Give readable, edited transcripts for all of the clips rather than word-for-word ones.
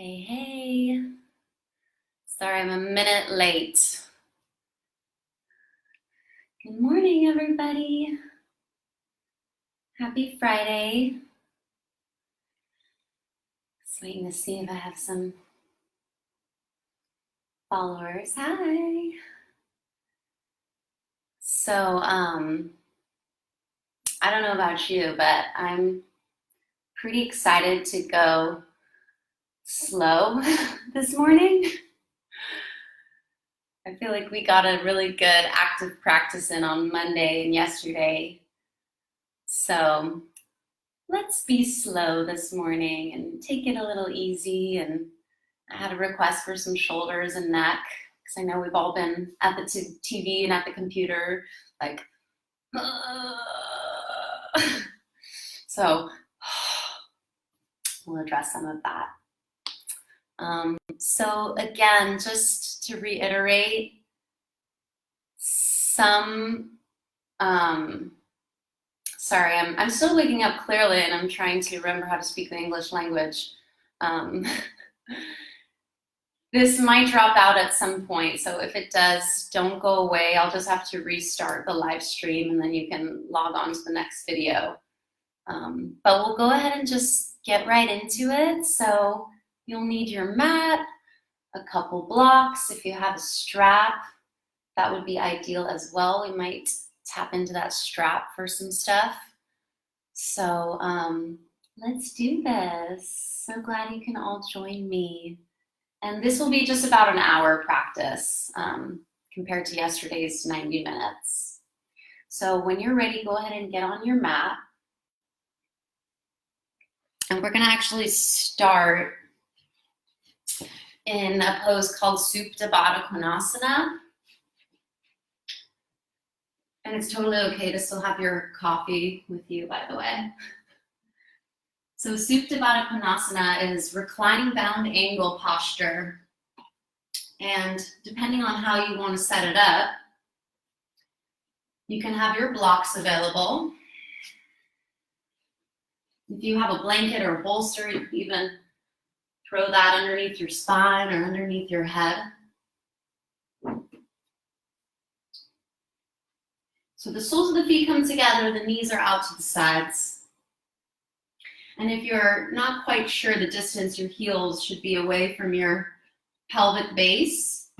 Hey, hey. Sorry, I'm a minute late. Good morning, everybody. Happy Friday. Just waiting to see if I have some followers. Hi. So, I don't know about you, but I'm pretty excited to go slow this morning. I feel like we got a really good active practice in on Monday and yesterday. So let's be slow this morning and take it a little easy. And I had a request for some shoulders and neck because I know we've all been at the TV and at the computer, like, so we'll address some of that. So again, just to reiterate, sorry, I'm still waking up clearly and I'm trying to remember how to speak the English language. This might drop out at some point, so if it does, don't go away. I'll just have to restart the live stream and then you can log on to the next video. But we'll go ahead and just get right into it. So you'll need your mat, a couple blocks. If you have a strap, that would be ideal as well. We might tap into that strap for some stuff. So let's do this. So glad you can all join me. And this will be just about an hour practice compared to yesterday's 90 minutes. So when you're ready, go ahead and get on your mat. And we're gonna actually start in a pose called Supta Baddha Konasana. And it's totally okay to still have your coffee with you, by the way. So Supta Baddha Konasana is reclining bound angle posture. And depending on how you want to set it up, you can have your blocks available. If you have a blanket or a bolster, you can even throw that underneath your spine or underneath your head. So the soles of the feet come together, the knees are out to the sides. And if you're not quite sure the distance your heels should be away from your pelvic base,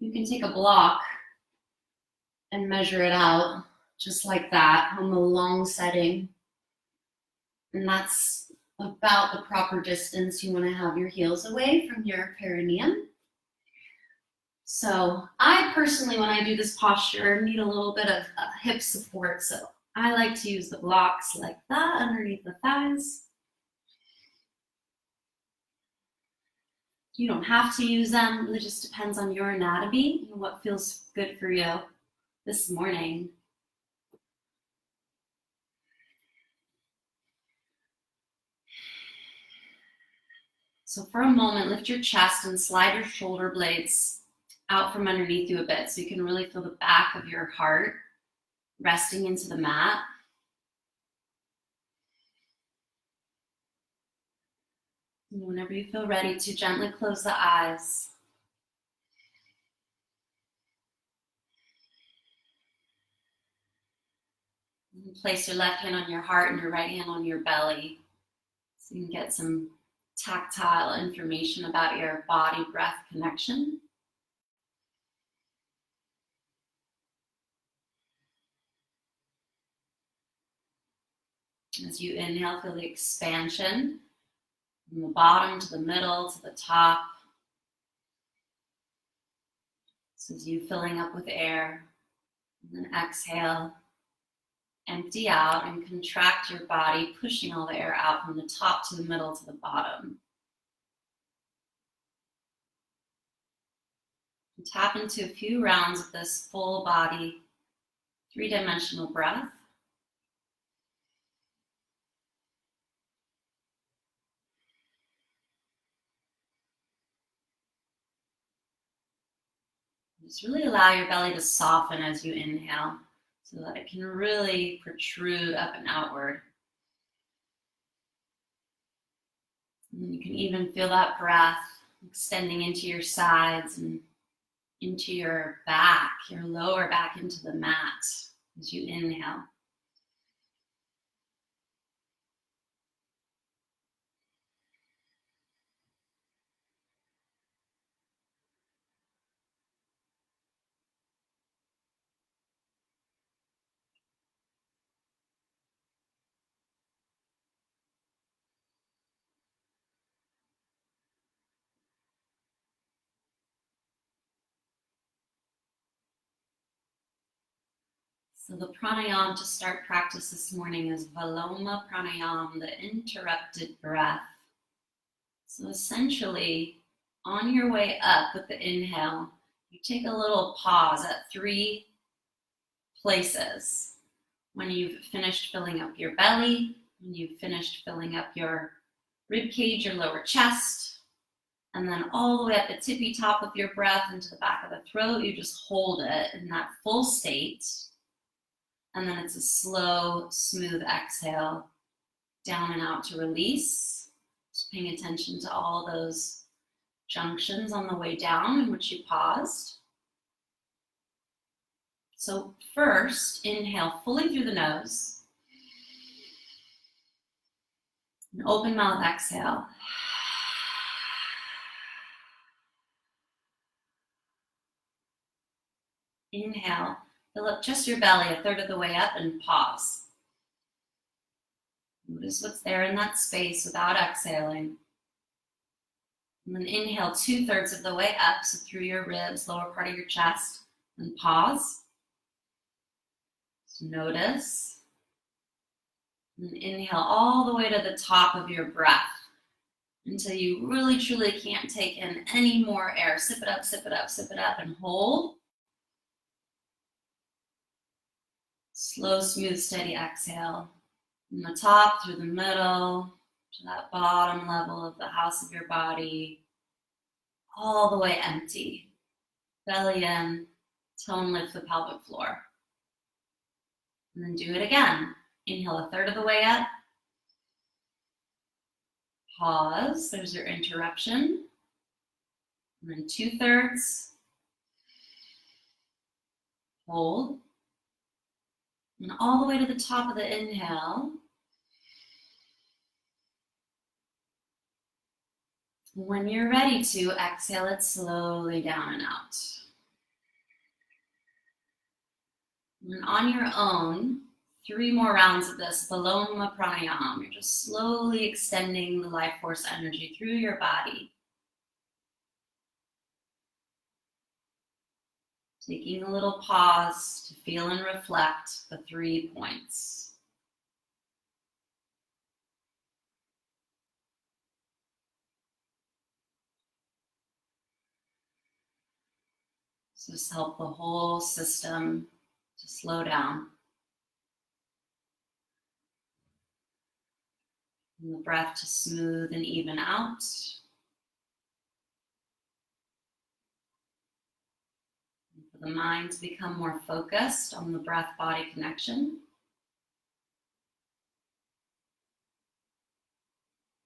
you can take a block and measure it out just like that on the long setting. And that's about the proper distance you want to have your heels away from your perineum. So I personally, when I do this posture, need a little bit of hip support. So I like to use the blocks like that underneath the thighs. You don't have to use them. It just depends on your anatomy and what feels good for you this morning. So for a moment, lift your chest and slide your shoulder blades out from underneath you a bit so you can really feel the back of your heart resting into the mat. And whenever you feel ready to gently close the eyes. And place your left hand on your heart and your right hand on your belly so you can get some tactile information about your body-breath connection. As you inhale, feel the expansion from the bottom to the middle to the top. So as you filling up with air, and then exhale, empty out and contract your body, pushing all the air out from the top to the middle to the bottom. And tap into a few rounds of this full body, three-dimensional breath. Just really allow your belly to soften as you inhale so that it can really protrude up and outward. And you can even feel that breath extending into your sides and into your back, your lower back, into the mat as you inhale. So the pranayama to start practice this morning is Viloma Pranayama, the interrupted breath. So essentially, on your way up with the inhale, you take a little pause at 3 places. When you've finished filling up your belly, when you've finished filling up your rib cage, your lower chest, and then all the way at the tippy top of your breath into the back of the throat, you just hold it in that full state. And then it's a slow, smooth exhale down and out to release. Just paying attention to all those junctions on the way down in which you paused. So first, inhale fully through the nose. An open mouth exhale. Inhale, fill up just your belly a third of the way up and pause. Notice what's there in that space without exhaling. And then inhale 2/3 of the way up, so through your ribs, lower part of your chest, and pause. So notice. And inhale all the way to the top of your breath until you really truly can't take in any more air. Sip it up, sip it up, sip it up, and hold. Slow, smooth, steady exhale. From the top through the middle to that bottom level of the house of your body. All the way empty. Belly in, tone lift the pelvic floor. And then do it again. Inhale a third of the way up. Pause, there's your interruption. And then 2/3. Hold. And all the way to the top of the inhale. When you're ready to, exhale it slowly down and out. And on your own, 3 more rounds of this Viloma Pranayama. You're just slowly extending the life force energy through your body. Taking a little pause to feel and reflect the 3 points. So just help the whole system to slow down. And the breath to smooth and even out. And for the mind to become more focused on the breath-body connection.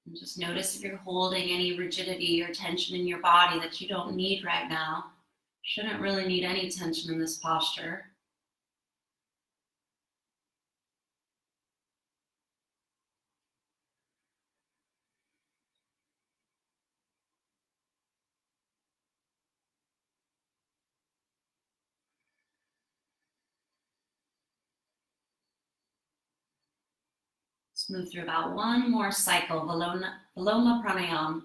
And just notice if you're holding any rigidity or tension in your body that you don't need right now. Shouldn't really need any tension in this posture. Let's move through about 1 more cycle, Viloma Pranayama.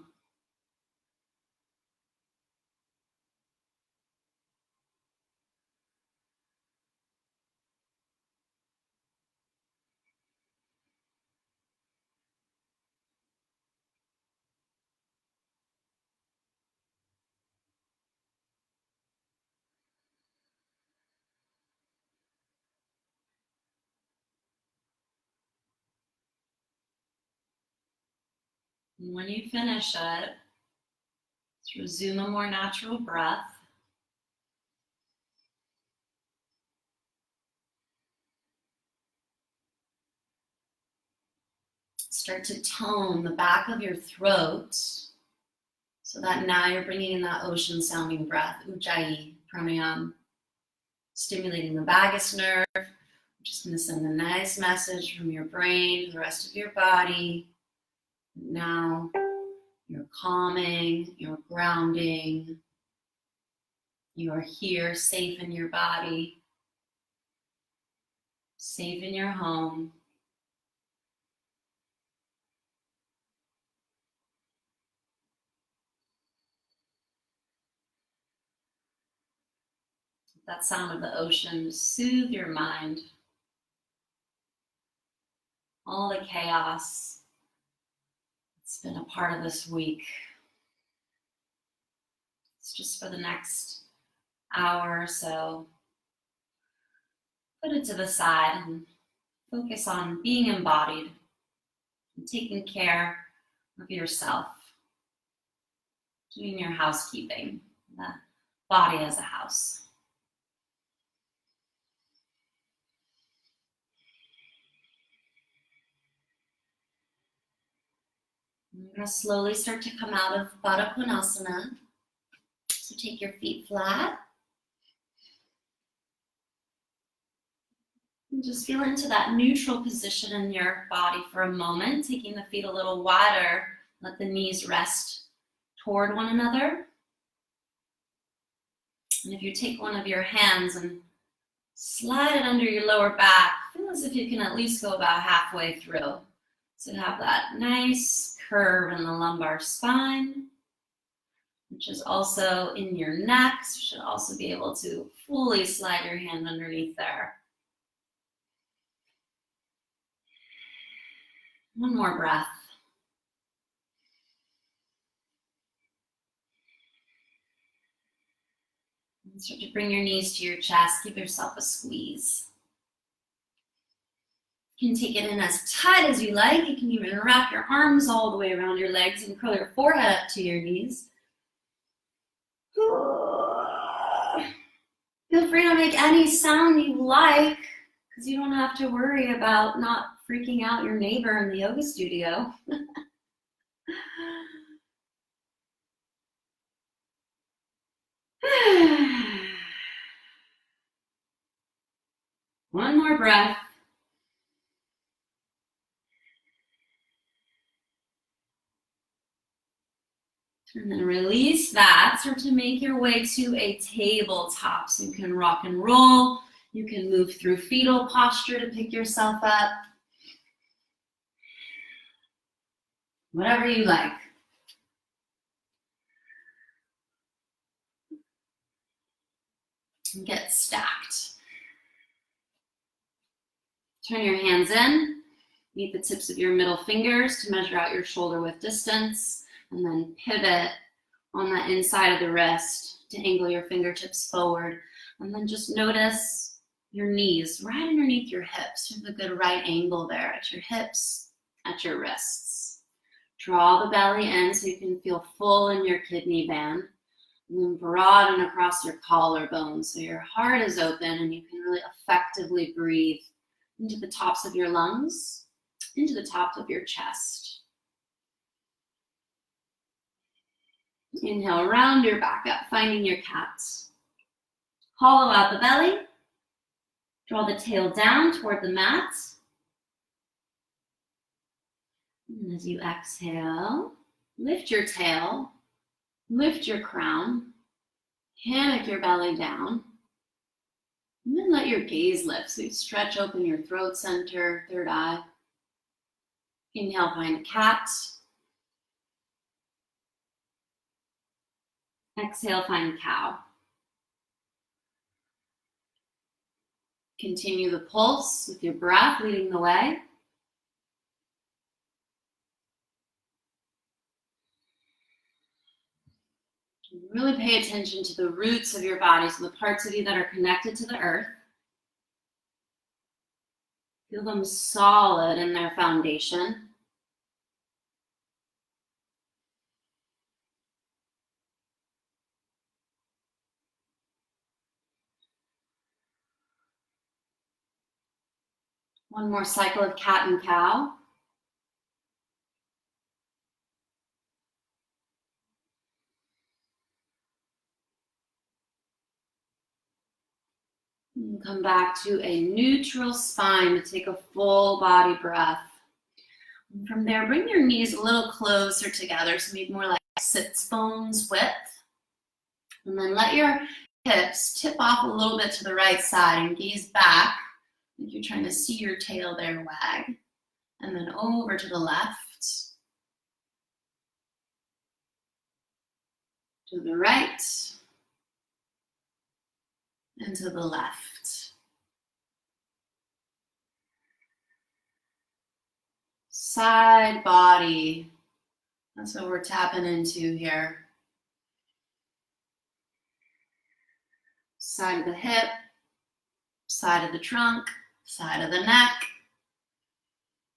And when you finish it, let's resume a more natural breath. Start to tone the back of your throat so that now you're bringing in that ocean sounding breath, Ujjayi pranayama, stimulating the vagus nerve. I'm just going to send a nice message from your brain to the rest of your body. Now you're calming, you're grounding, you're here safe in your body, safe in your home. That sound of the ocean, soothe your mind. All the chaos that's been a part of this week. It's just for the next hour or so. Put it to the side and focus on being embodied and taking care of yourself. Doing your housekeeping, the body as a house. You're going to slowly start to come out of Baddha Konasana. So take your feet flat. And just feel into that neutral position in your body for a moment, taking the feet a little wider. Let the knees rest toward one another. And if you take one of your hands and slide it under your lower back, feel as if you can at least go about halfway through. So have that nice curve in the lumbar spine, which is also in your neck. So you should also be able to fully slide your hand underneath there. One more breath. And start to bring your knees to your chest. Give yourself a squeeze. You can take it in as tight as you like. You can even wrap your arms all the way around your legs and curl your forehead up to your knees. Feel free to make any sound you like, because you don't have to worry about not freaking out your neighbor in the yoga studio. One more breath. And then release that. Start to make your way to a tabletop. So you can rock and roll. You can move through fetal posture to pick yourself up. Whatever you like. And get stacked. Turn your hands in. Meet the tips of your middle fingers to measure out your shoulder width distance. And then pivot on that inside of the wrist to angle your fingertips forward. And then just notice your knees right underneath your hips. You have a good right angle there at your hips, at your wrists. Draw the belly in so you can feel full in your kidney band. And then broaden across your collarbone so your heart is open and you can really effectively breathe into the tops of your lungs, into the top of your chest. Inhale, round your back up, finding your cat. Hollow out the belly. Draw the tail down toward the mat. And as you exhale, lift your tail, lift your crown, hammock your belly down, and then let your gaze lift. So you stretch open your throat center, third eye. Inhale, find cat. Exhale, find cow. Continue the pulse with your breath leading the way. Really pay attention to the roots of your body, so the parts of you that are connected to the earth. Feel them solid in their foundation. One more cycle of cat and cow. And come back to a neutral spine to take a full body breath. And from there, bring your knees a little closer together, so maybe more like sits bones width. And then let your hips tip off a little bit to the right side and gaze back. Like you're trying to see your tail there wag. And then over to the left. To the right. And to the left. Side body. That's what we're tapping into here. Side of the hip, side of the trunk, side of the neck.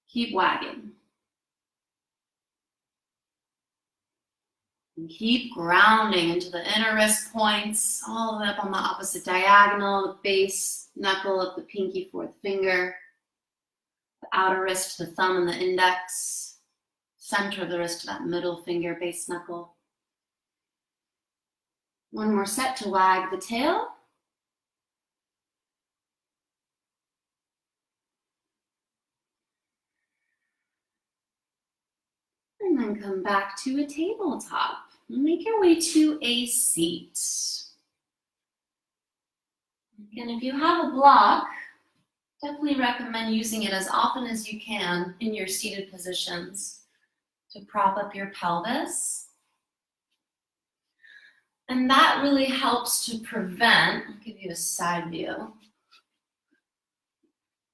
Keep wagging. And keep grounding into the inner wrist points, all the way up on the opposite diagonal, the base knuckle of the pinky fourth finger, the outer wrist to the thumb and the index, center of the wrist to that middle finger, base knuckle. One more set to wag the tail. And then come back to a tabletop. And make your way to a seat. Again, if you have a block, definitely recommend using it as often as you can in your seated positions to prop up your pelvis. And that really helps to prevent, I'll give you a side view.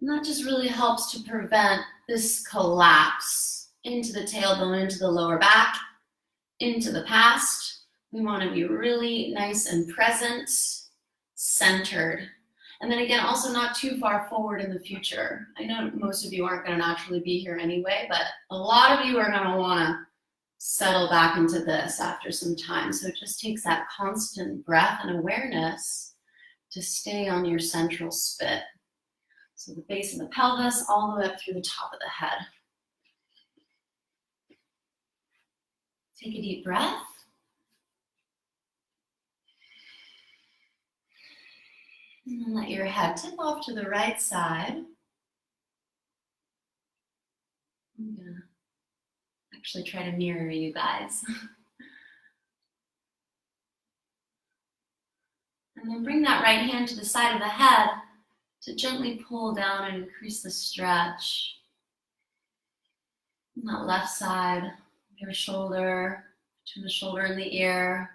And that just really helps to prevent this collapse into the tailbone, into the lower back, into the past. We want to be really nice and present, centered. And then again, also not too far forward in the future. I know most of you aren't going to naturally be here anyway, but a lot of you are going to want to settle back into this after some time. So it just takes that constant breath and awareness to stay on your central spit. So the base of the pelvis all the way up through the top of the head. Take a deep breath. And then let your head tip off to the right side. I'm going to actually try to mirror you guys. And then bring that right hand to the side of the head to gently pull down and increase the stretch. And that left side, your shoulder, to the shoulder and the ear.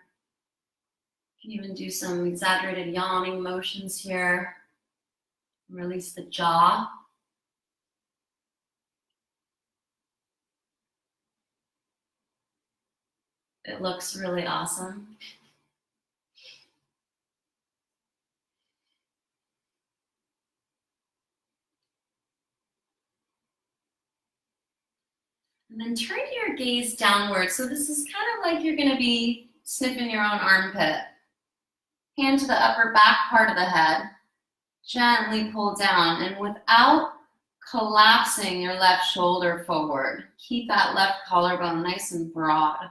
You can even do some exaggerated yawning motions here. Release the jaw. It looks really awesome. And then turn your gaze downward. So this is kind of like you're going to be sniffing your own armpit. Hand to the upper back part of the head. Gently pull down. And without collapsing your left shoulder forward, keep that left collarbone nice and broad.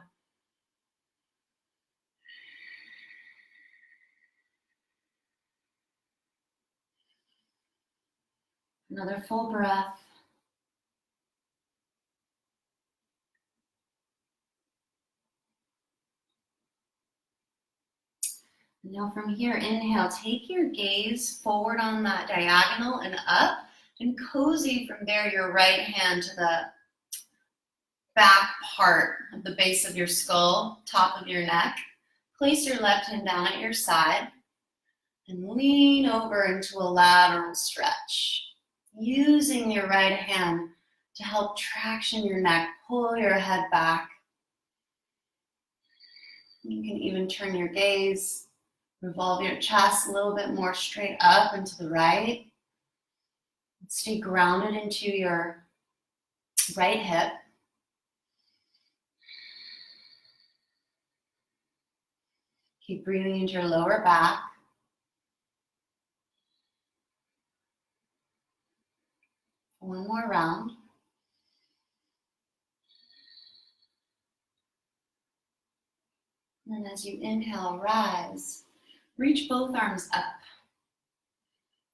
Another full breath. Now from here, inhale, take your gaze forward on that diagonal and up, and cozy from there your right hand to the back part of the base of your skull, top of your neck. Place your left hand down at your side and lean over into a lateral stretch. Using your right hand to help traction your neck, pull your head back. You can even turn your gaze. Revolve your chest a little bit more straight up and to the right. Stay grounded into your right hip. Keep breathing into your lower back. One more round. And then as you inhale, rise. Reach both arms up.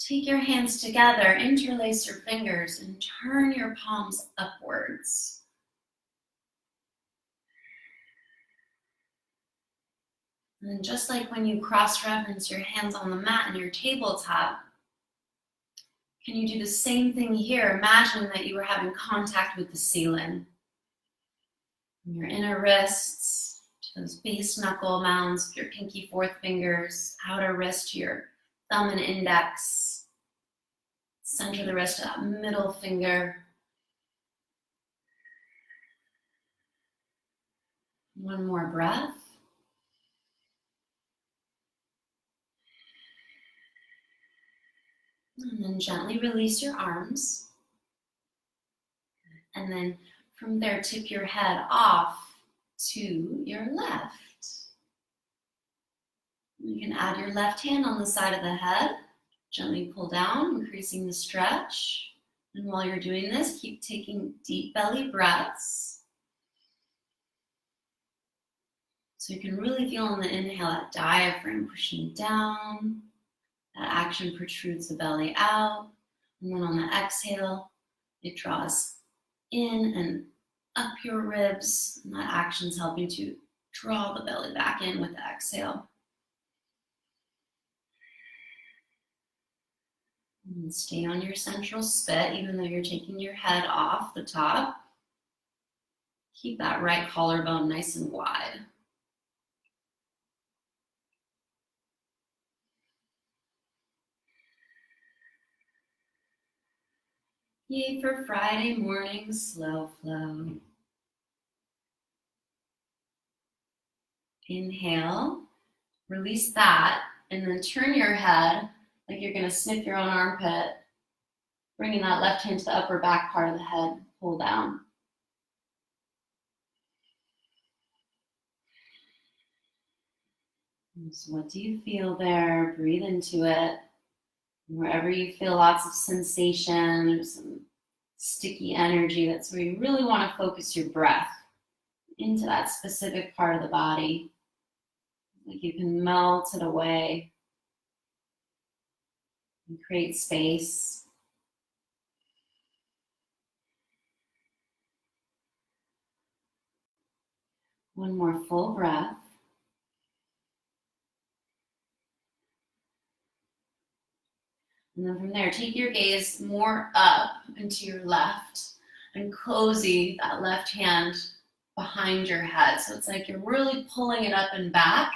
Take your hands together, interlace your fingers, and turn your palms upwards. And just like when you cross-reference your hands on the mat in your tabletop, can you do the same thing here? Imagine that you were having contact with the ceiling. From your inner wrists to those base knuckle mounds of your pinky fourth fingers, outer wrist to your thumb and index, center of the wrist to that middle finger. One more breath. And then gently release your arms. And then from there, tip your head off to your left. You can add your left hand on the side of the head. Gently pull down, increasing the stretch. And while you're doing this, keep taking deep belly breaths. So you can really feel on the inhale that diaphragm pushing down. That action protrudes the belly out. And then on the exhale, it draws in and up your ribs. And that action's helping to draw the belly back in with the exhale. And stay on your central spit, even though you're taking your head off the top. Keep that right collarbone nice and wide. Yay for Friday morning slow flow. Inhale, release that, and then turn your head like you're going to sniff your own armpit, bringing that left hand to the upper back part of the head, pull down. So what do you feel there? Breathe into it. Wherever you feel lots of sensation or some sticky energy, that's where you really want to focus your breath into that specific part of the body. Like you can melt it away and create space. One more full breath. And then from there, take your gaze more up into your left and cozy that left hand behind your head. So it's like you're really pulling it up and back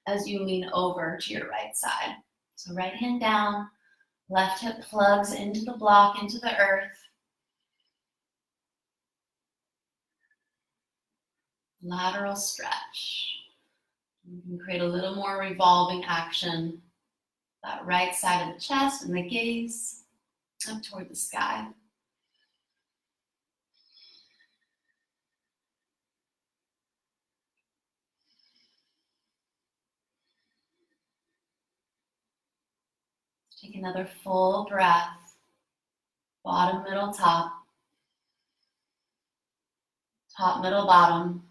as you lean over to your right side. So right hand down, left hip plugs into the block, into the earth. Lateral stretch. You can create a little more revolving action. That right side of the chest and the gaze up toward the sky. Take another full breath. Bottom, middle, top. Top, middle, bottom.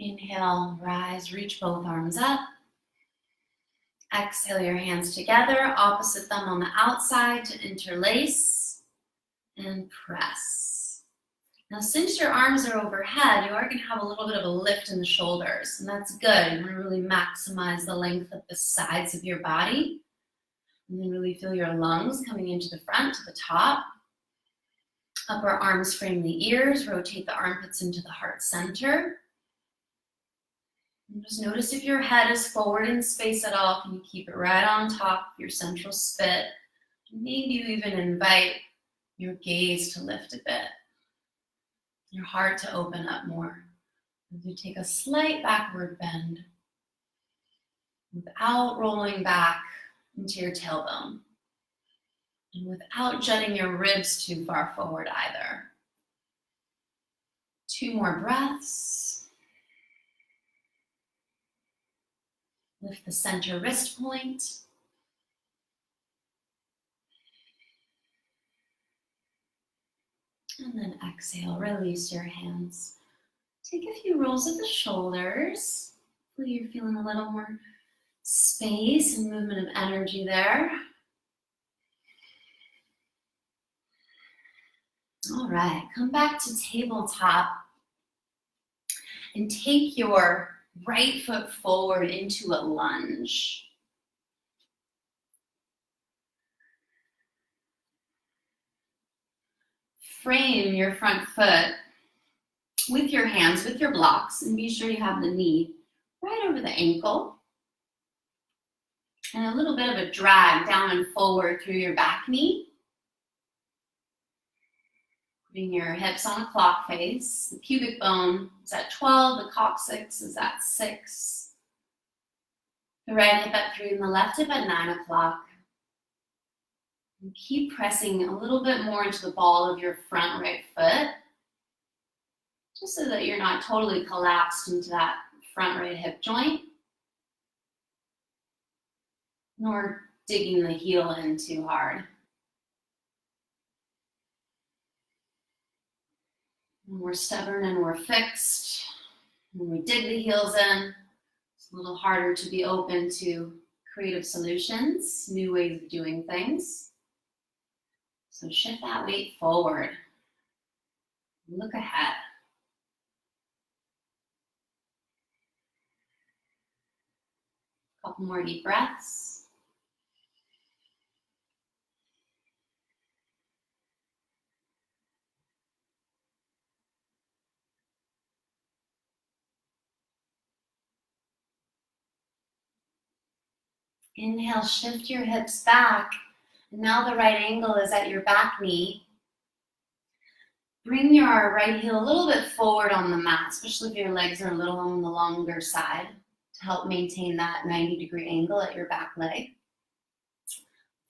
Inhale, rise, reach both arms up. Exhale your hands together, opposite thumb on the outside to interlace and press. Now, since your arms are overhead, you are going to have a little bit of a lift in the shoulders, and that's good. You want to really maximize the length of the sides of your body. And then really feel your lungs coming into the front, to the top. Upper arms frame the ears, rotate the armpits into the heart center. And just notice if your head is forward in space at all. Can you keep it right on top of your central spit? Maybe you even invite your gaze to lift a bit. Your heart to open up more. As you take a slight backward bend without rolling back into your tailbone. And without jutting your ribs too far forward either. 2 more breaths. Lift the center wrist point. And then exhale, release your hands. Take a few rolls of the shoulders. Hopefully you're feeling a little more space and movement of energy there. All right, come back to tabletop and take your right foot forward into a lunge. Frame your front foot with your hands, with your blocks, and be sure you have the knee right over the ankle. And a little bit of a drag down and forward through your back knee. Putting your hips on a clock face. The pubic bone is at 12, the coccyx is at 6. The right hip at 3 and the left hip at 9 o'clock. And keep pressing a little bit more into the ball of your front right foot, just so that you're not totally collapsed into that front right hip joint, nor digging the heel in too hard. When we're stubborn and we're fixed, when we dig the heels in, it's a little harder to be open to creative solutions, new ways of doing things. So shift that weight forward. Look ahead. A couple more deep breaths. Inhale, shift your hips back. And now the right ankle is at your back knee. Bring your right heel a little bit forward on the mat, especially if your legs are a little on the longer side, to help maintain that 90-degree angle at your back leg.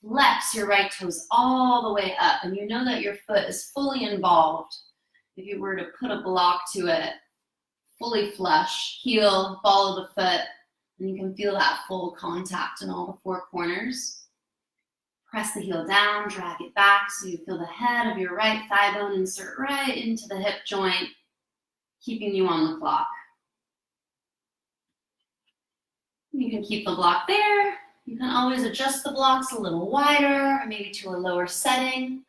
Flex your right toes all the way up, and you know that your foot is fully involved. If you were to put a block to it, fully flush, heel, ball of the foot, and you can feel that full contact in all the four corners. Press the heel down, drag it back so you feel the head of your right thigh bone insert right into the hip joint, keeping you on the clock. You can keep the block there. You can always adjust the blocks a little wider, or maybe to a lower setting.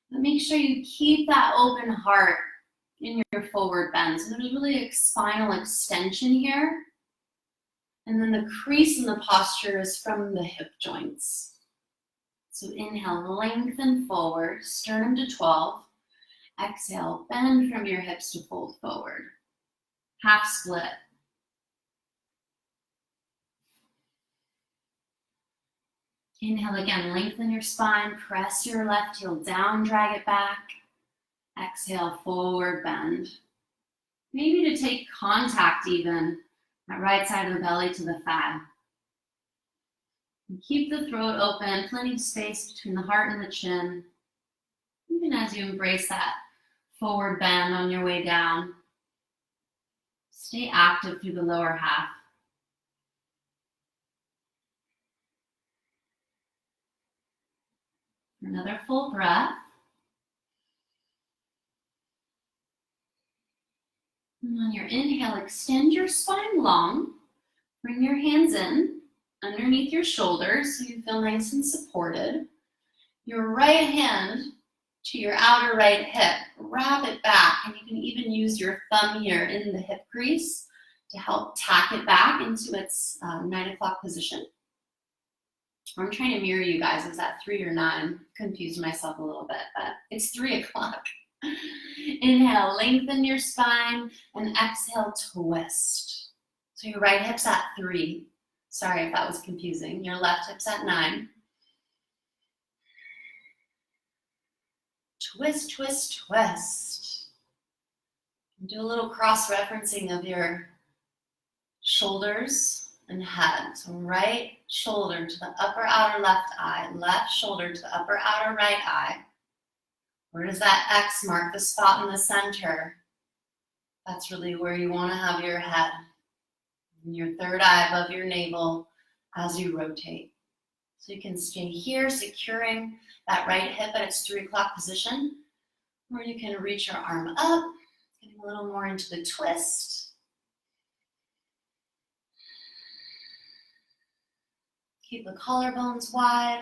But make sure you keep that open heart in your forward bend. So there's really a spinal extension here. And then the crease in the posture is from the hip joints. So inhale, lengthen forward, sternum to 12. Exhale, bend from your hips to fold forward. Half split. Inhale again, lengthen your spine, press your left heel down, drag it back. Exhale, forward bend. Maybe to take contact even, that right side of the belly to the thigh. And keep the throat open, plenty of space between the heart and the chin. Even as you embrace that forward bend on your way down. Stay active through the lower half. Another full breath. And on your inhale, extend your spine long. Bring your hands in underneath your shoulders so you feel nice and supported. Your right hand to your outer right hip. Wrap it back, and you can even use your thumb here in the hip crease to help tack it back into its 9 o'clock position. I'm trying to mirror you guys. Is that 3 or 9? Confused myself a little bit, but it's 3 o'clock. Inhale, lengthen your spine, and exhale, twist. So your right hip's at 3. Sorry if that was confusing. Your left hip's at 9. Twist, twist, twist. Do a little cross-referencing of your shoulders and head. So right shoulder to the upper outer left eye, left shoulder to the upper outer right eye. Where does that X mark the spot in the center? That's really where you want to have your head. And your third eye above your navel as you rotate. So you can stay here, securing that right hip at its 3 o'clock position. Or you can reach your arm up, getting a little more into the twist. Keep the collarbones wide.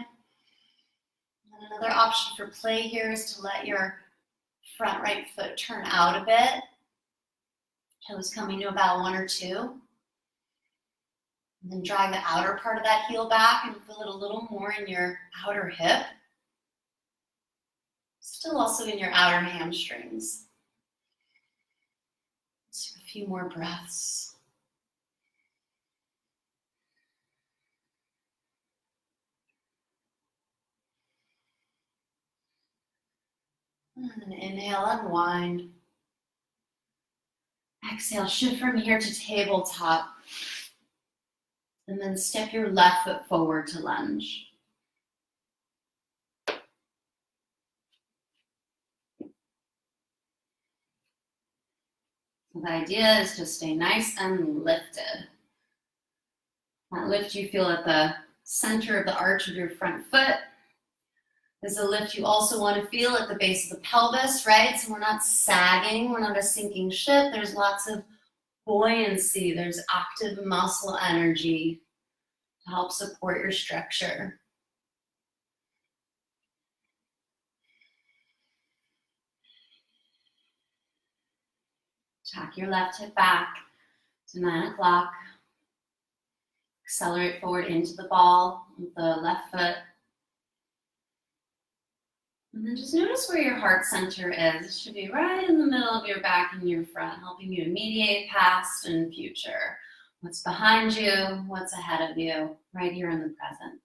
And another option for play here is to let your front right foot turn out a bit. Toes coming to about 1 or 2. And then drag the outer part of that heel back and feel it a little more in your outer hip. Still also in your outer hamstrings. Let's do a few more breaths. And then inhale, unwind. Exhale, shift from here to tabletop. And then step your left foot forward to lunge. So the idea is to stay nice and lifted. That lift you feel at the center of the arch of your front foot is a lift you also want to feel at the base of the pelvis, right? So we're not sagging, we're not a sinking ship. There's lots of buoyancy, there's active muscle energy to help support your structure. Tack your left hip back to 9 o'clock. Accelerate forward into the ball with the left foot. And then just notice where your heart center is. It should be right in the middle of your back and your front, helping you to mediate past and future. What's behind you, what's ahead of you, right here in the present.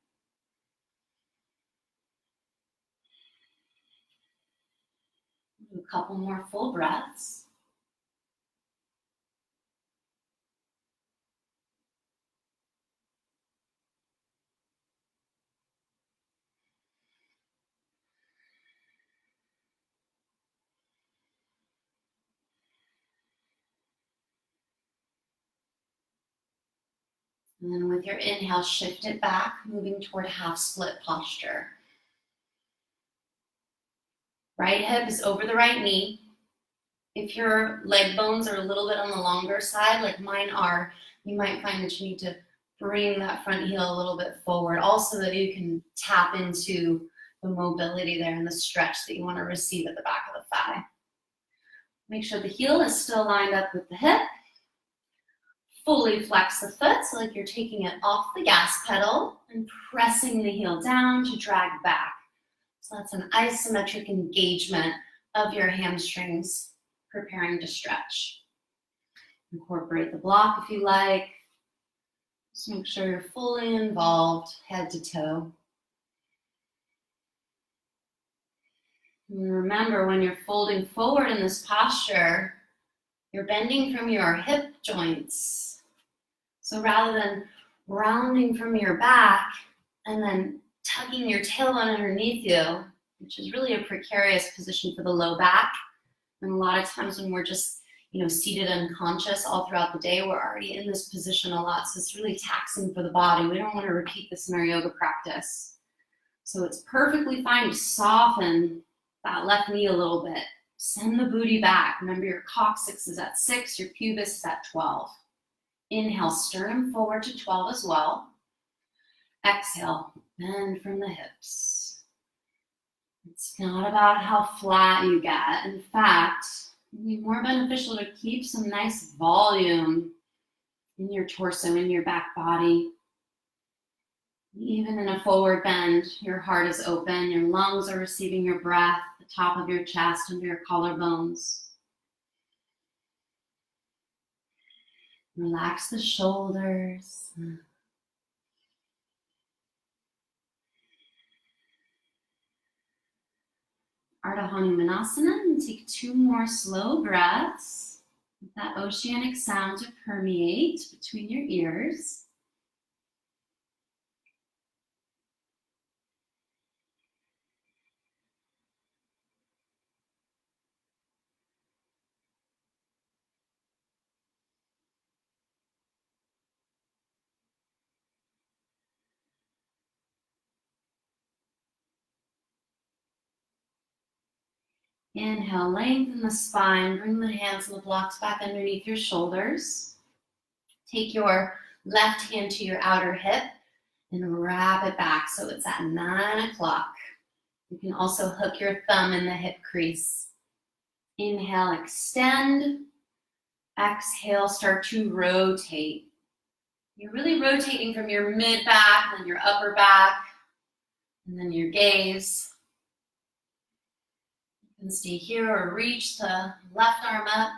Do a couple more full breaths. And then with your inhale, shift it back, moving toward half split posture. Right hip is over the right knee. If your leg bones are a little bit on the longer side, like mine are, you might find that you need to bring that front heel a little bit forward, also that you can tap into the mobility there and the stretch that you want to receive at the back of the thigh. Make sure the heel is still lined up with the hip. Fully flex the foot, so like you're taking it off the gas pedal and pressing the heel down to drag back. So that's an isometric engagement of your hamstrings, preparing to stretch. Incorporate the block if you like. Just make sure you're fully involved, head to toe. And remember, when you're folding forward in this posture, you're bending from your hip joints. So rather than rounding from your back and then tucking your tailbone underneath you, which is really a precarious position for the low back, and a lot of times when we're just seated unconscious all throughout the day, we're already in this position a lot, so it's really taxing for the body. We don't want to repeat this in our yoga practice. So it's perfectly fine to soften that left knee a little bit. Send the booty back. Remember, your coccyx is at 6, your pubis is at 12. Inhale, sternum forward to 12 as well. Exhale, bend from the hips. It's not about how flat you get. In fact, it'd be more beneficial to keep some nice volume in your torso, in your back body. Even in a forward bend, your heart is open, your lungs are receiving your breath, the top of your chest, under your collarbones. Relax the shoulders. Ardha Hanumanasana, and take 2 more slow breaths. Let that oceanic sound to permeate between your ears. Inhale, lengthen the spine, bring the hands and the blocks back underneath your shoulders. Take your left hand to your outer hip and wrap it back so it's at 9 o'clock. You can also hook your thumb in the hip crease. Inhale, extend. Exhale, start to rotate. You're really rotating from your mid back, then your upper back, and then your gaze. You can stay here or reach the left arm up.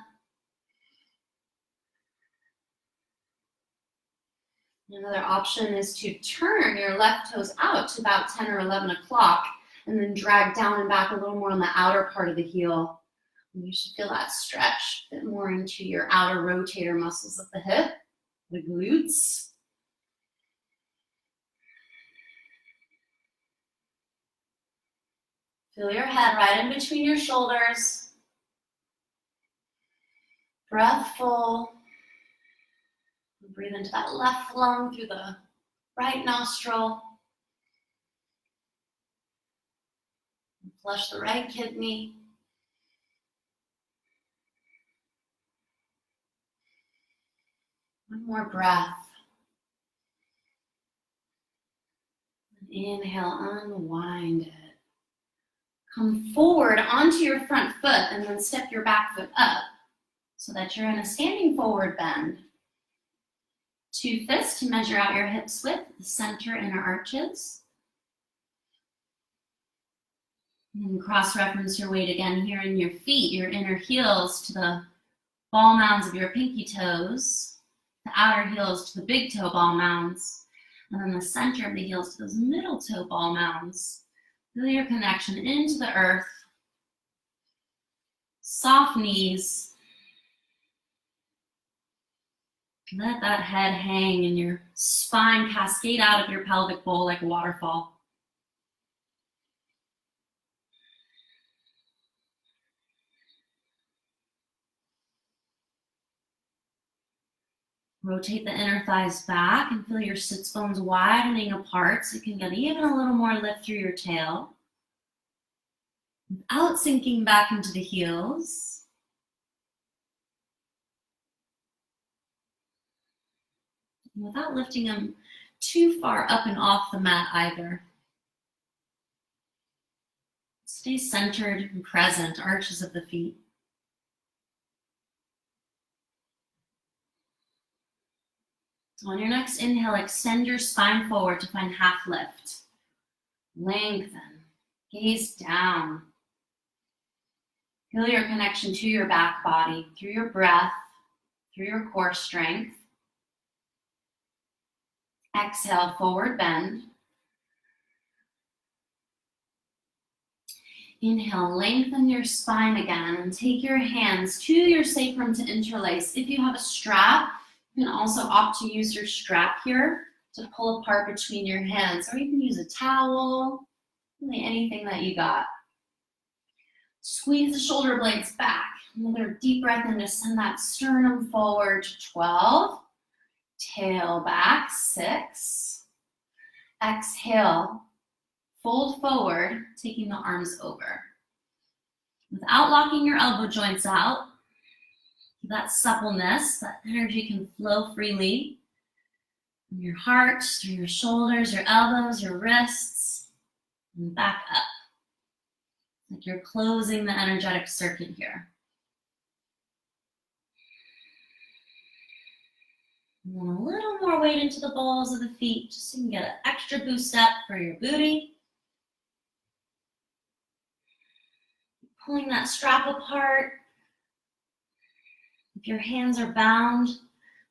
Another option is to turn your left toes out to about 10 or 11 o'clock and then drag down and back a little more on the outer part of the heel. And you should feel that stretch a bit more into your outer rotator muscles of the hip, the glutes. Feel your head right in between your shoulders. Breath full. Breathe into that left lung through the right nostril. Flush the right kidney. One more breath. Inhale, unwind it. Come forward onto your front foot and then step your back foot up so that you're in a standing forward bend. 2 fists to measure out your hips width, the center inner arches. And cross-reference your weight again here in your feet, your inner heels to the ball mounds of your pinky toes, the outer heels to the big toe ball mounds, and then the center of the heels to those middle toe ball mounds. Feel your connection into the earth. Soft knees. Let that head hang and your spine cascade out of your pelvic bowl like a waterfall. Rotate the inner thighs back and feel your sits bones widening apart so you can get even a little more lift through your tail. Without sinking back into the heels. Without lifting them too far up and off the mat either. Stay centered and present, arches of the feet. On your next inhale, extend your spine forward to find half lift. Lengthen, gaze down. Feel your connection to your back body through your breath, through your core strength. Exhale, forward bend. Inhale, lengthen your spine again and take your hands to your sacrum to interlace. If you have a strap, you can also opt to use your strap here to pull apart between your hands, or you can use a towel, really anything that you got. Squeeze the shoulder blades back. Another deep breath in to send that sternum forward to 12. Tail back, 6. Exhale, fold forward, taking the arms over. Without locking your elbow joints out, that suppleness, that energy can flow freely from your heart, through your shoulders, your elbows, your wrists, and back up. Like you're closing the energetic circuit here. And then a little more weight into the balls of the feet, just so you can get an extra boost up for your booty. Pulling that strap apart. If your hands are bound,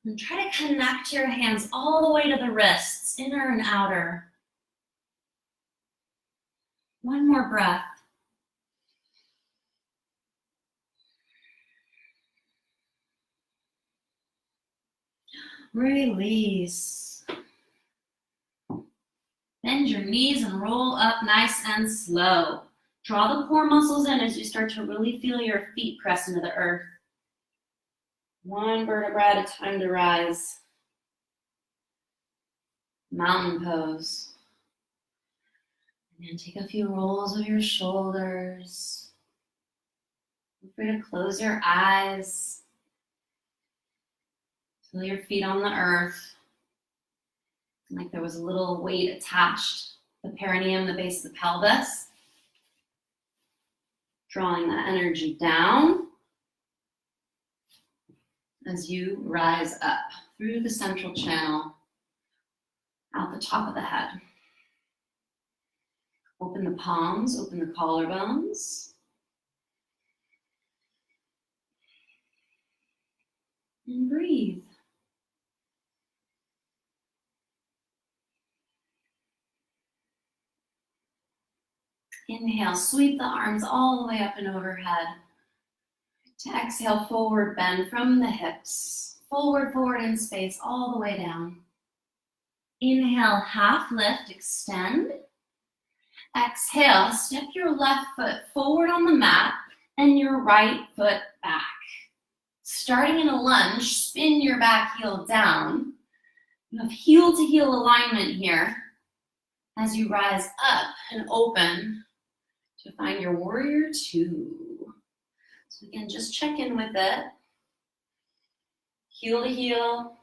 then try to connect your hands all the way to the wrists, inner and outer. One more breath. Release. Bend your knees and roll up nice and slow. Draw the core muscles in as you start to really feel your feet press into the earth. One vertebra at a time to rise. Mountain pose. And then take a few rolls of your shoulders. Feel free to close your eyes. Feel your feet on the earth. Like there was a little weight attached, the perineum, the base of the pelvis. Drawing that energy down as you rise up through the central channel, out the top of the head. Open the palms, open the collarbones. And breathe. Inhale, sweep the arms all the way up and overhead. To exhale, forward bend from the hips. Forward, forward in space, all the way down. Inhale, half lift, extend. Exhale, step your left foot forward on the mat and your right foot back. Starting in a lunge, spin your back heel down. You have heel to heel alignment here as you rise up and open to find your warrior two. So again, just check in with it. Heel to heel.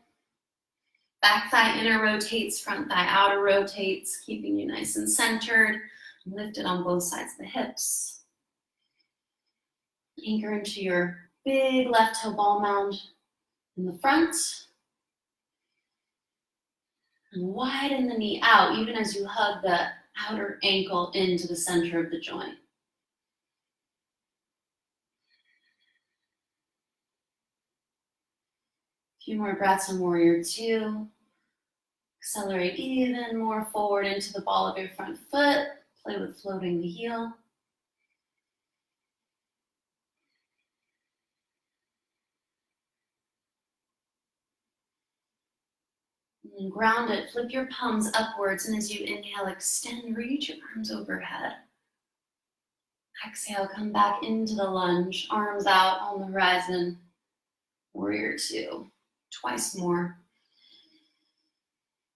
Back thigh inner rotates, front thigh outer rotates, keeping you nice and centered. Lifted on both sides of the hips. Anchor into your big left toe ball mound in the front. And widen the knee out, even as you hug the outer ankle into the center of the joint. A few more breaths on warrior two. Accelerate even more forward into the ball of your front foot. Play with floating the heel. And ground it, flip your palms upwards, and as you inhale, extend, reach your arms overhead. Exhale, come back into the lunge, arms out on the horizon. Warrior two, twice more.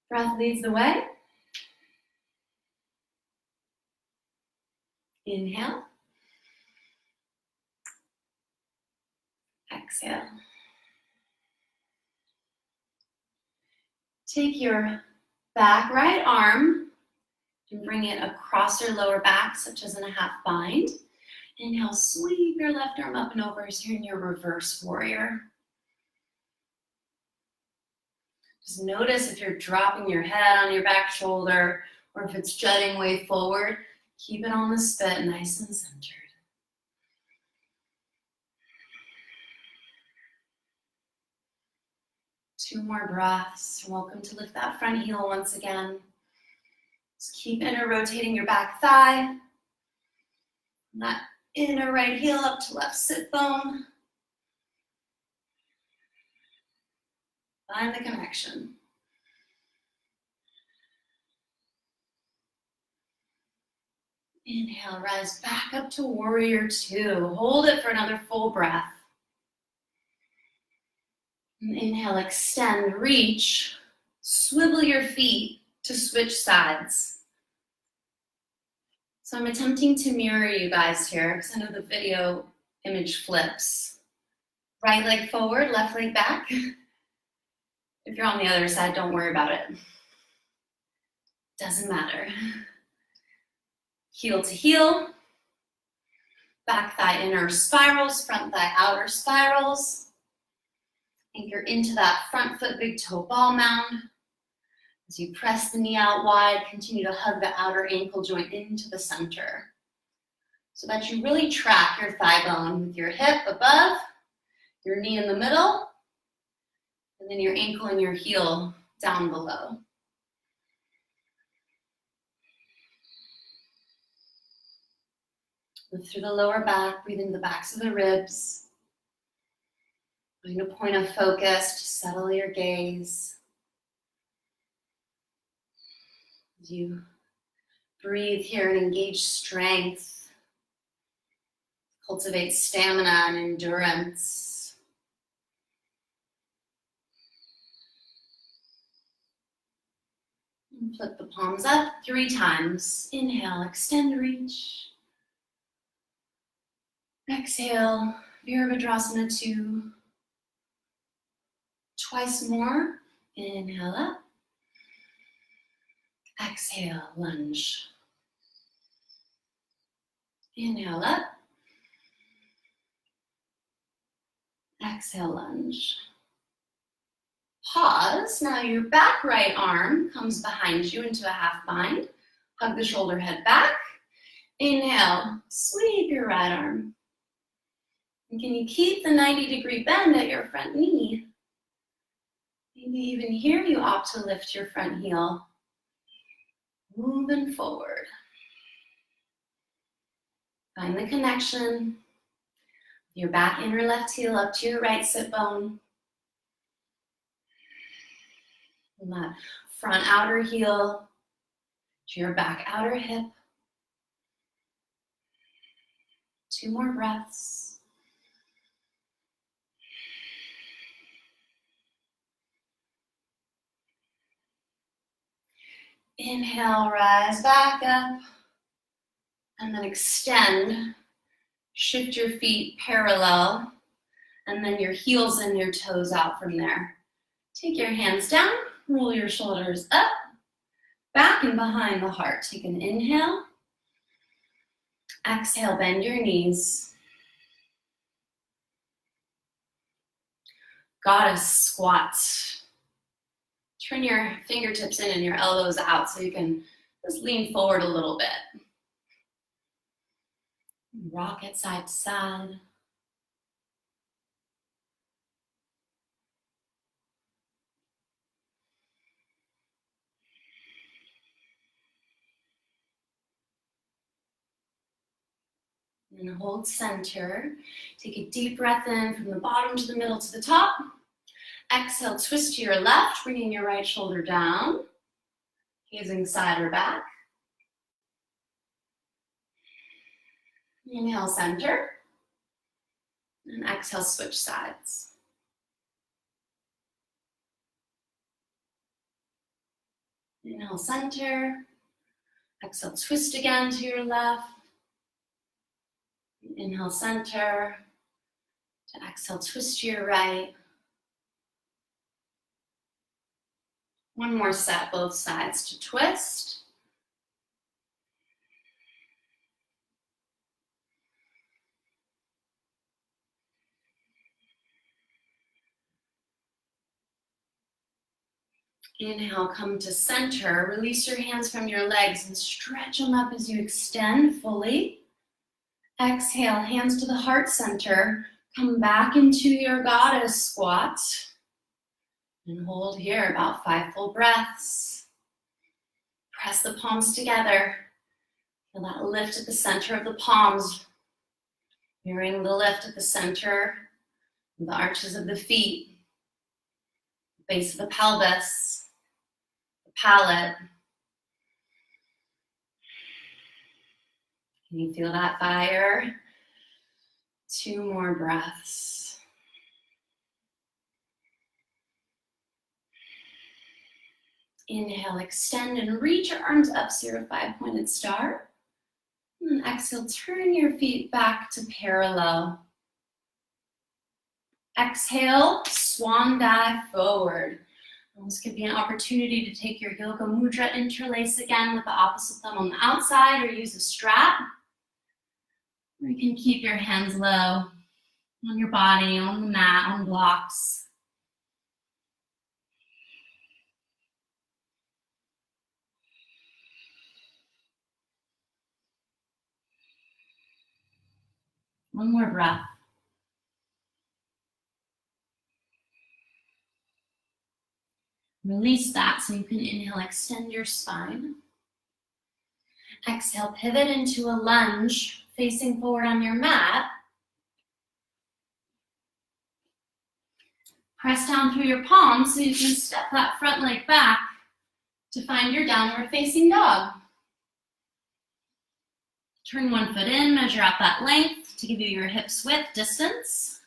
Breath leads the way. Inhale. Exhale. Take your back right arm and bring it across your lower back, such as in a half bind. Inhale, sweep your left arm up and over as you're in your reverse warrior. Just notice if you're dropping your head on your back shoulder or if it's jutting way forward. Keep it on the spit, nice and centered. Two more breaths. You're welcome to lift that front heel once again. Just keep inner rotating your back thigh. And that inner right heel up to left sit bone. Find the connection. Inhale, rise back up to warrior two. Hold it for another full breath. And inhale, extend, reach, swivel your feet to switch sides. So I'm attempting to mirror you guys here because I know the video image flips. Right leg forward, left leg back. If you're on the other side, don't worry about it. Doesn't matter. Heel to heel. Back thigh inner spirals, front thigh outer spirals. Anchor into that front foot big toe ball mound. As you press the knee out wide, continue to hug the outer ankle joint into the center so that you really track your thigh bone with your hip above, your knee in the middle, and then your ankle and your heel down below. Lift through the lower back, breathe into the backs of the ribs. Find a point of focus to settle your gaze. As you breathe here and engage strength, cultivate stamina and endurance. And flip the palms up 3 times. Inhale, extend, reach. Exhale, Virabhadrasana 2. Twice more. Inhale up. Exhale, lunge. Inhale up. Exhale, lunge. Pause. Now your back right arm comes behind you into a half bind. Hug the shoulder head back. Inhale, sweep your right arm. And can you keep the 90-degree bend at your front knee? Maybe even here you opt to lift your front heel. Moving forward. Find the connection. Your back inner left heel up to your right sit bone. And that front outer heel to your back outer hip. 2 more breaths. Inhale, rise back up. And then extend. Shift your feet parallel. And then your heels and your toes out from there. Take your hands down. Roll your shoulders up. Back and behind the heart. Take an inhale. Exhale, bend your knees. Goddess squat. Turn your fingertips in and your elbows out so you can just lean forward a little bit. Rock it side to side. And hold center. Take a deep breath in from the bottom to the middle to the top. Exhale, twist to your left, bringing your right shoulder down. Gazing side or back. Inhale, center. And exhale, switch sides. Inhale, center. Exhale, twist again to your left. Inhale, center. To exhale, twist to your right. One more set, both sides to twist. Inhale, come to center. Release your hands from your legs and stretch them up as you extend fully. Exhale, hands to the heart center. Come back into your goddess squat. And hold here about 5 full breaths. Press the palms together. Feel that lift at the center of the palms. Mirroring the lift at the center of the arches of the feet. Base of the pelvis. The palate. Can you feel that fire? 2 more breaths. Inhale, extend and reach your arms up so you're a 5-pointed star. And then exhale, turn your feet back to parallel. Exhale, swan dive forward. And this could be an opportunity to take your yoga mudra, interlace again with the opposite thumb on the outside or use a strap. Or you can keep your hands low on your body, on the mat, on blocks. One more breath. Release that so you can inhale, extend your spine. Exhale, pivot into a lunge, facing forward on your mat. Press down through your palms so you can step that front leg back to find your downward facing dog. Turn one foot in, measure out that length to give you your hips width, distance.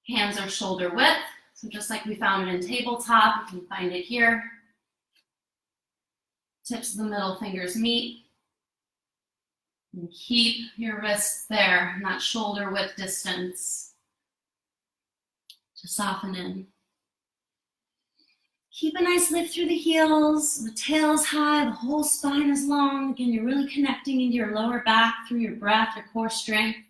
Hands are shoulder width, so just like we found it in tabletop, you can find it here. Tips of the middle fingers meet. And keep your wrists there in that shoulder width distance to soften in. Keep a nice lift through the heels. The tail's high, the whole spine is long. Again, you're really connecting into your lower back through your breath, your core strength.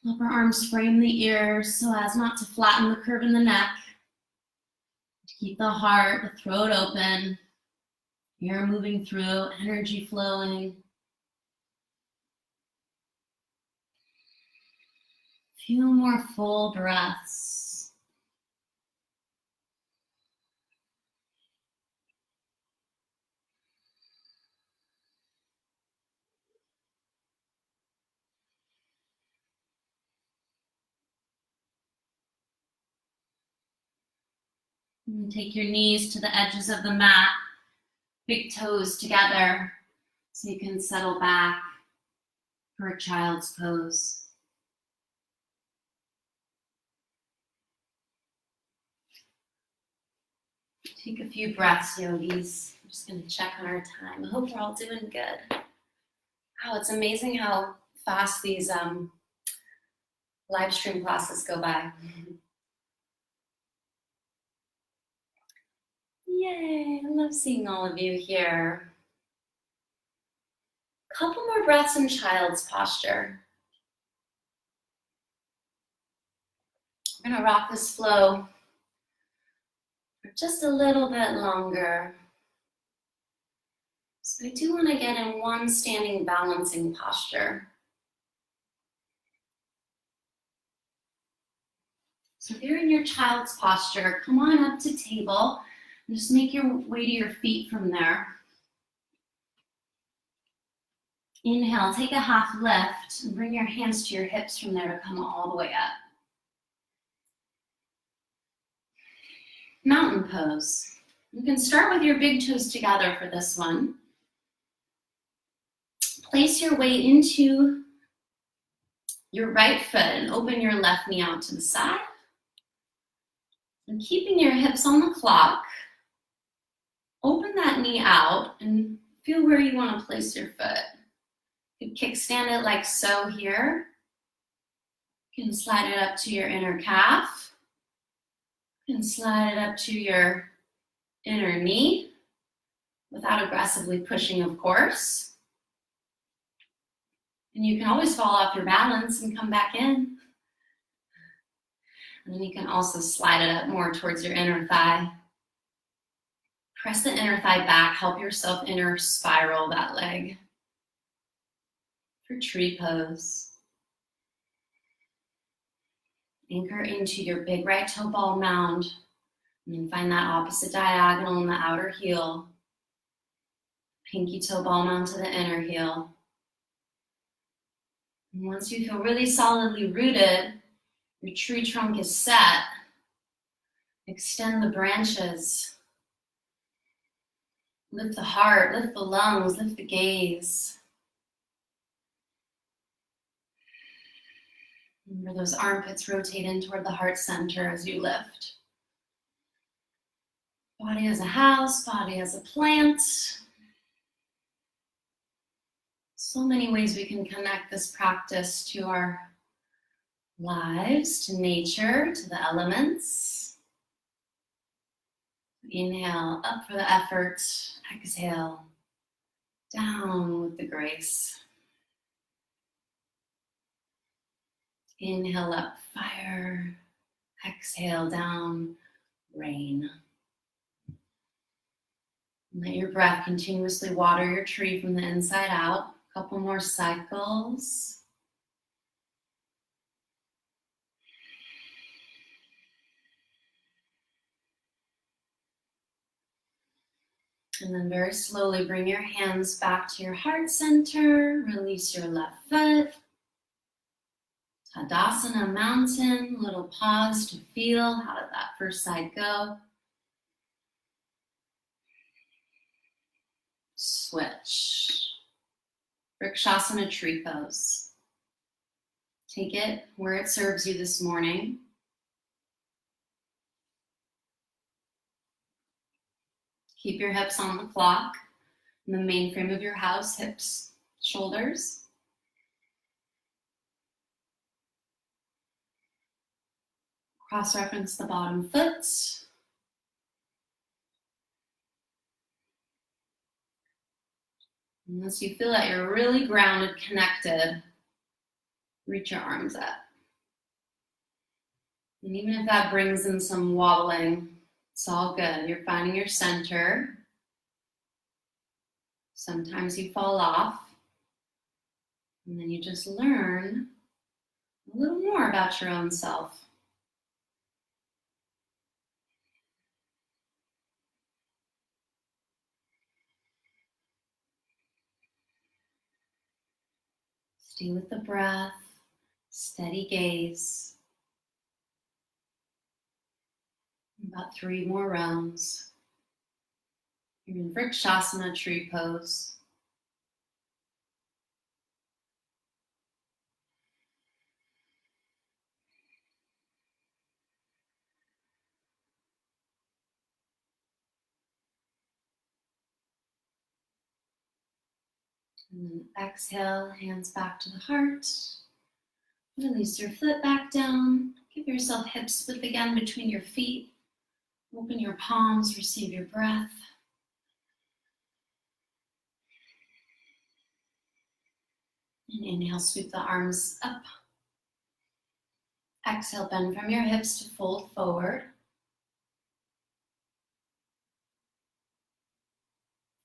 Upper arms frame the ears so as not to flatten the curve in the neck. To keep the heart, the throat open. Air moving through, energy flowing. Few more full breaths. And take your knees to the edges of the mat, big toes together, so you can settle back for a child's pose. Take a few breaths, yogis. I'm just going to check on our time. I hope we're all doing good. Wow, it's amazing how fast these live stream classes go by. Yay, I love seeing all of you here. Couple more breaths in child's posture. We're gonna rock this flow for just a little bit longer. So I do wanna get in one standing balancing posture. So if you're in your child's posture, come on up to table and just make your way to your feet from there. Inhale, take a half lift and bring your hands to your hips from there to come all the way up. Mountain pose. You can start with your big toes together for this one. Place your weight into your right foot and open your left knee out to the side. And keeping your hips on the clock, open that knee out and feel where you want to place your foot. You can kickstand it like so here. You can slide it up to your inner calf. You can slide it up to your inner knee without aggressively pushing, of course. And you can always fall off your balance and come back in. And then you can also slide it up more towards your inner thigh. Press the inner thigh back, help yourself inner spiral that leg. For tree pose. Anchor into your big right toe ball mound. And then find that opposite diagonal in the outer heel. Pinky toe ball mound to the inner heel. And once you feel really solidly rooted, your tree trunk is set. Extend the branches. Lift the heart, lift the lungs, lift the gaze. Remember those armpits rotate in toward the heart center as you lift. Body as a house, body as a plant. So many ways we can connect this practice to our lives, to nature, to the elements. Inhale, up for the effort. Exhale, down with the grace. Inhale up, fire. Exhale down, rain. Let your breath continuously water your tree from the inside out. A couple more cycles. And then very slowly bring your hands back to your heart center. Release your left foot. Tadasana mountain, little pause to feel. How did that first side go? Switch. Vrikshasana tree pose. Take it where it serves you this morning. Keep your hips on the clock. In the main frame of your house, hips, shoulders. Cross-reference the bottom foot. And once you feel that you're really grounded, connected, reach your arms up. And even if that brings in some wobbling, it's all good. You're finding your center. Sometimes you fall off. And then you just learn a little more about your own self. Stay with the breath, steady gaze. About 3 more rounds. You're in Vrikshasana, tree pose. And then exhale, hands back to the heart. Release your foot back down. Give yourself hips width again between your feet. Open your palms, receive your breath. And inhale, sweep the arms up. Exhale, bend from your hips to fold forward.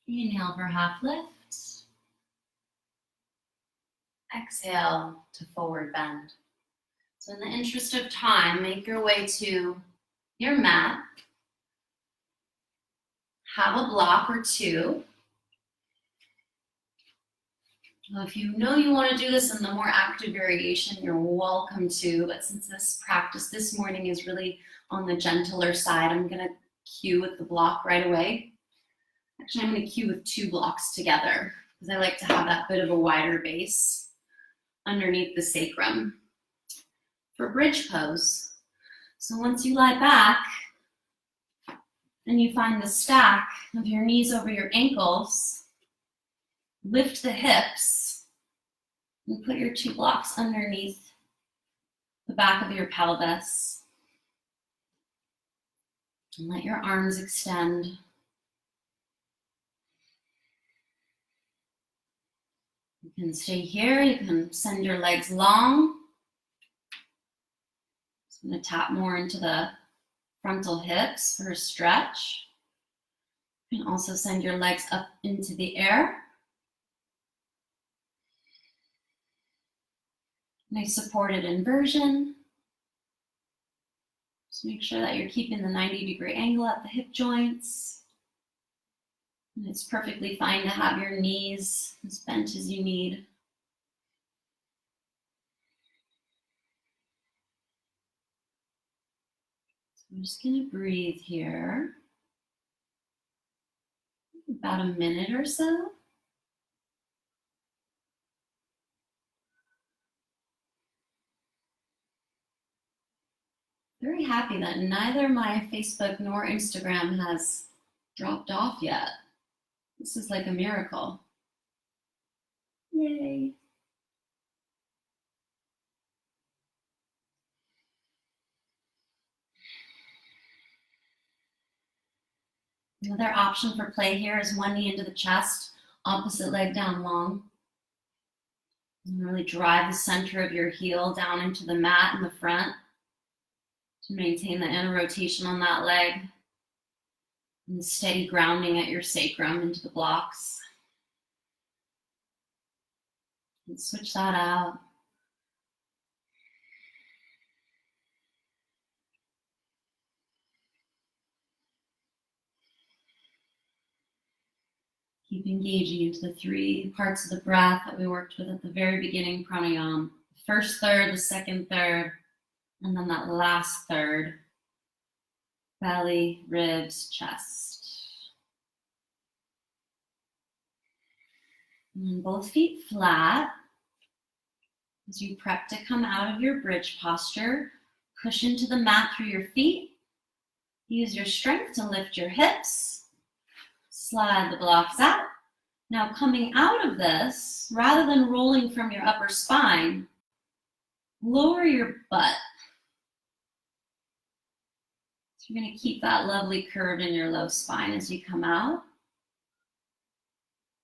Inhale for half lift. Exhale to forward bend. So in the interest of time, make your way to your mat. Have a block or two. If you know you want to do this in the more active variation, you're welcome to, but since this practice this morning is really on the gentler side, I'm going to cue with the block right away. Actually, I'm going to cue with 2 blocks together because I like to have that bit of a wider base underneath the sacrum. For bridge pose, so once you lie back and you find the stack of your knees over your ankles, lift the hips and put your 2 blocks underneath the back of your pelvis. And let your arms extend. You can stay here, you can send your legs long. I'm going to tap more into the frontal hips for a stretch. You can also send your legs up into the air. Nice supported inversion. Just make sure that you're keeping the 90-degree angle at the hip joints. And it's perfectly fine to have your knees as bent as you need. So I'm just going to breathe here. About a minute or so. Very happy that neither my Facebook nor Instagram has dropped off yet. This is like a miracle. Yay. Another option for play here is one knee into the chest, opposite leg down long. And really drive the center of your heel down into the mat in the front to maintain the inner rotation on that leg. And steady grounding at your sacrum into the blocks. And switch that out. Keep engaging into the 3 parts of the breath that we worked with at the very beginning, pranayama. The first third, the second third, and then that last third. Belly, ribs, chest. And then both feet flat. As you prep to come out of your bridge posture, push into the mat through your feet. Use your strength to lift your hips. Slide the blocks out. Now coming out of this, rather than rolling from your upper spine, lower your butt. You're going to keep that lovely curve in your low spine as you come out.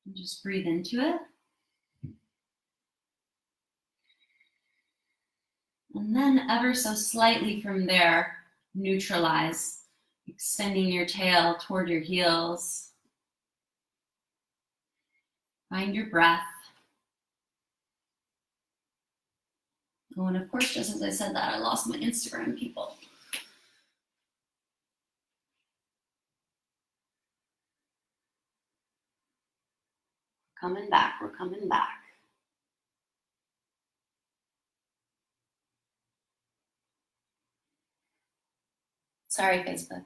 And just breathe into it. And then ever so slightly from there, neutralize, extending your tail toward your heels. Find your breath. Oh, and of course, just as I said that, I lost my Instagram people. Coming back, we're coming back. Sorry, Facebook.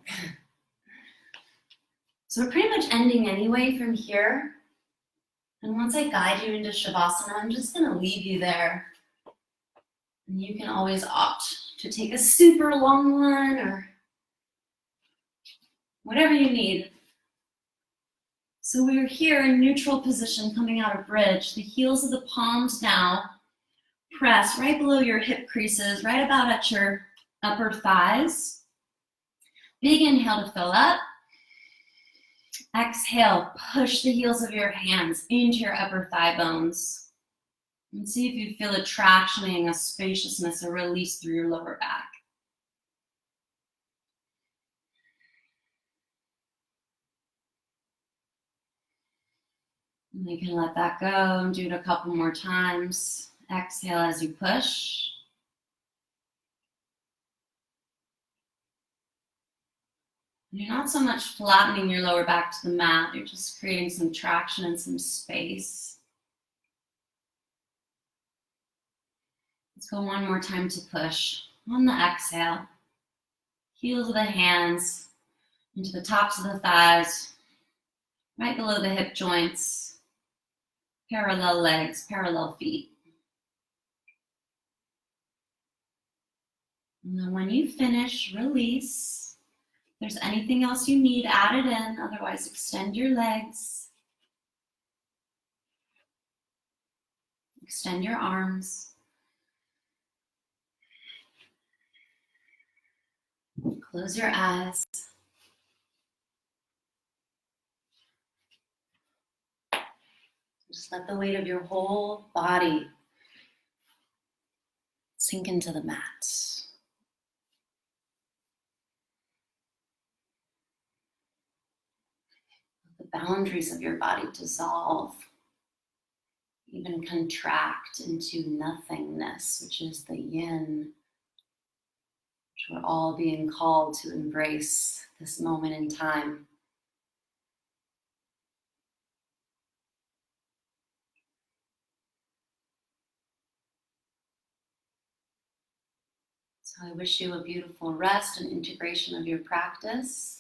So we're pretty much ending anyway from here. And once I guide you into Shavasana, I'm just gonna leave you there. And you can always opt to take a super long one or whatever you need. So we're here in neutral position coming out of bridge. The heels of the palms now press right below your hip creases, right about at your upper thighs. Big inhale to fill up. Exhale, push the heels of your hands into your upper thigh bones. And see if you feel a tractioning, a spaciousness, a release through your lower back. And you can let that go and do it a couple more times. Exhale as you push. You're not so much flattening your lower back to the mat, you're just creating some traction and some space. Let's go one more time to push. On the exhale, heels of the hands into the tops of the thighs, right below the hip joints, parallel legs, parallel feet. And then when you finish, release. If there's anything else you need, add it in. Otherwise, extend your legs. Extend your arms. Close your eyes. Just let the weight of your whole body sink into the mat. The boundaries of your body dissolve, even contract into nothingness, which is the yin, which we're all being called to embrace this moment in time. So I wish you a beautiful rest and integration of your practice.